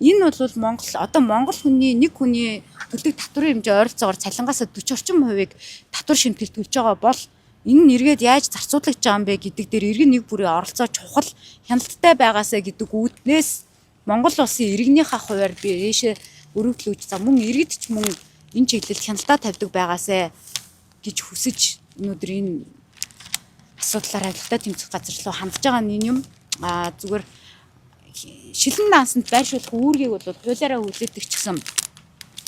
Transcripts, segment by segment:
Энэ бол Монгол хүний нэг хүний төлөв татварын хэмжээ ойролцоогоор цалингаас 40 орчим хувийг татвар шимтгэлд төлж байгаа бол энэ нь эргээд яаж зарцуулагдж байгаа юм бэ гэдэг дээр иргэн нэг бүрийн оролцоо чухал хяналттай байгаасаа гэдэг үүднээс Монгол улсын иргэнийхээ хувьар бишээ өрөвдлөж за мөн иргэд ч мөн энэ чиглэлд хяналтаа тавьдаг байгаасаа гэж хүсэж өнөөдөр энэ асуудлаар авилтаа тэмцэх газар руу хандж байгаа нь юм. Зүгээр шилэн дансанд байршуулах үүргийг бол хуулиараа хүлээдэг ч гэсэн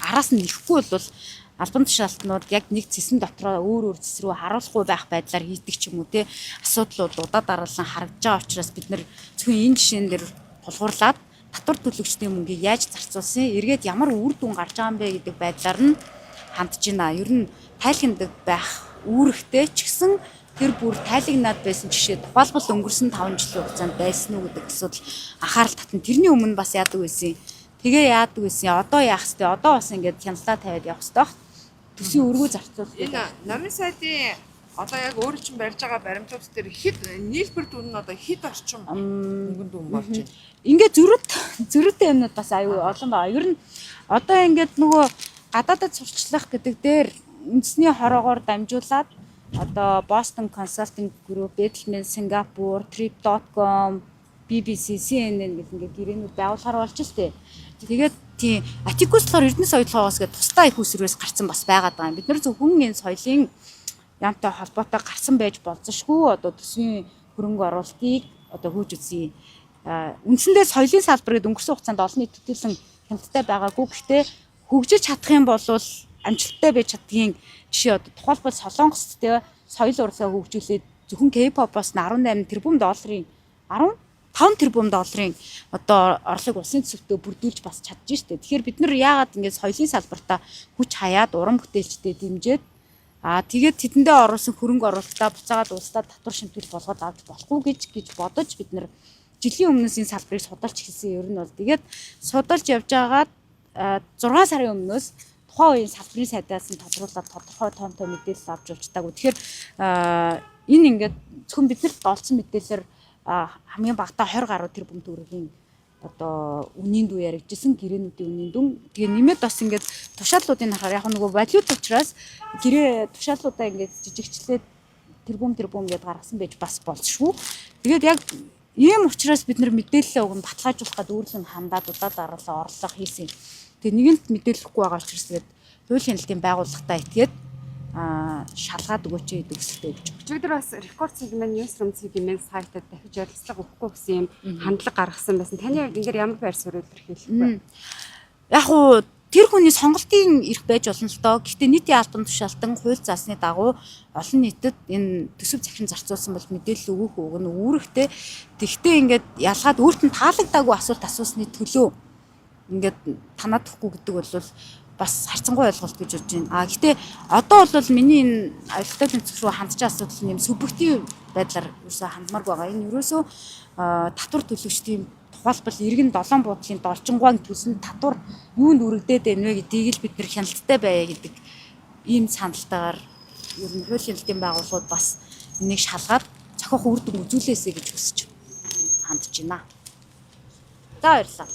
араас нь нэхгүй бол албан тушаалтнууд яг нэг цэсэн дотроо өөр цэс рүү харуулахгүй байх байдлаар хийдэг ч юм уу те асуудлууд удаа дараалан харагдж байгаа учраас бид нар зөвхөн энэ жишээн дээр тулгуурлаад татвар төлөгчдийн мөнгийг яаж зарцуулсан эргээд ямар үр дүн гарч байгаа юм бэ гэдэг байдлаар нь хандж байна. Ер нь тайлхиндаг байх үүрэгтэй ч гэсэн тэр бүр тайлагнаад байсан жишээ тухайлбал өнгөрсөн 5 жилийн хугацаанд байсан уу гэдэг асуудал анхаарал татна. Тэрний өмнө бас яадаг байсан. Тэгээ яадаг байсан. Одоо яах вэ? Одоо бас ингээд хяналтаа тавиад явах хэрэгтэй баг. Төсвийн өргөө зарцуулах. Энэ намын сайдын одоо яг өөрөө чинь барьж байгаа баримтууд дээр хэд нийлбэр дүн нь одоо хэд орчим мөнгөнд дүн болж байна. Ингээд зөрүүтэй юмнууд бас аюу олон байгаа. Ер нь одоо ингээд нөгөө гадаадад сурчлах гэдэг дээр үндэсний хороогоор дамжуулаад одоо Boston Consulting Group, Edelman Singapore, Trip.com, BBC, CNN гэх ингээд гэрээнүүд байгуулахаар болж штэ. Тэгээд тийм Atticus болохоор Эрдэнэ соёлоогоос гээд тусдаа их усрээс гарсан бас байгаад байгаа юм. Бид нар зөвхөн энэ соёлын яамтай холбоотой гарсан байж болзошгүй одоо төсвийн хөрөнгө оруулалтыг одоо хөөж үзье. Үндсэндээ соёлын салбар гэдэг өнгөрсөн хугацаанд олон нийтэд төлсөн хяналттай байгаагүй. Гэхдээ хөгжиж чадах юм бол амжилттай байж чаддгийн жишээ одоо тухайлбал Солонгост те соёл урлагаа хөгжүүлээд зөвхөн K-pop-оос 18 тэрбум долларын 15 тэрбум долларын одоо орлого улсын төсөвтөө бүрдүүлж бас чадж штэ. Тэгэхээр бид нар яагаад ингэж соёлын салбартаа хүч хаяад уран бүтээлчдэд дэмжиж тэгээд тэдэндээ оруулсан хөрөнгө оруулалтаа буцаагаад улсдаа татвар шимтгэл болгоод авч болохгүй гэж бодож бид нар жилийн өмнөөс энэ салбарыг судалж эхэлсэн. Ер нь бол тэгээд судалж явж байгаад 6 сарын өмнөөс тухайн үеийн салбарын сайдаас нь тодруулаад тодорхой тоонтой мэдээлэл авч явжтаагүй. Тэгэхээр энэ ингээд зөвхөн биднэрт олцсон мэдээлэлээр хамгийн багадаа 20 гаруй тэрбум төгрөгийн одоо үнийн дүү яригдсан гэрээнүүдийн үнийн дүн. Тэгээ нэмээд бас ингээд тушааллуудыг харахаар яг нөгөө валют учраас гэрээ тушааллуудаа ингээд жижигчлээд тэрбум гэдээ гаргасан байж бас болшгүй. Тэгээд яг ийм учраас бид нар мэдээлэл өгөн баталгаажуулах гэдэг үүрэг нь хандаад удаа дараалал орлого хийсэн. Тэгээ нэгэнт мэдээлэхгүй байгаа учраас тэгээд хуулийн хяналтын байгууллагатаа итгээд шалгаад өгөөч гэдэг өсөлтөө өгч. Өчигдөр бас рекорд сегмент Newsroom сегмент сайтад дахиж ярилцлага өгөхгүй гэсэн юм хандлага гаргасан байсан. Таны хувьд энэ дээр ямар байр суурь илэрхийлэх вэ? Яг уу тэр хүний сонголтын эрх байж болно л доо. Гэхдээ нийтийн албан тушаалтан хууль заасны дагуу олон нийтэд энэ төсөв захиран зарцуулсан бол мэдээлэл өгөх үг нь үүрэгтэй. Тэгвэл ингээд ялгаад өөрт нь таалагдаагүй асуулт асуусны төлөө ингээд танаад өгөхгүй гэдэг бол бас харьцангуй ойлголт гэж бодож байна. Гэхдээ одоо бол миний энэ авилтаа тэмцэх рүү хандж байгаа асуудал нь юм субъектив байдлаар ерөөсөө хандмаар байгаа. Энэ ерөөсөө татвар төлөгчдийн тухайлбал иргэн 7 буудлын должингуайн төлсөнд татвар юунд үрэгдээд байна вэ гэдгийг л бид нэр хяналттай байя гэдэг ийм саналтайгаар ер нь хуулийн хяналтын байгууллагууд бас энийг шалгаад цохих үр дүн үзүүлээсэй гэж хүсэж хандж байна. За баярлалаа.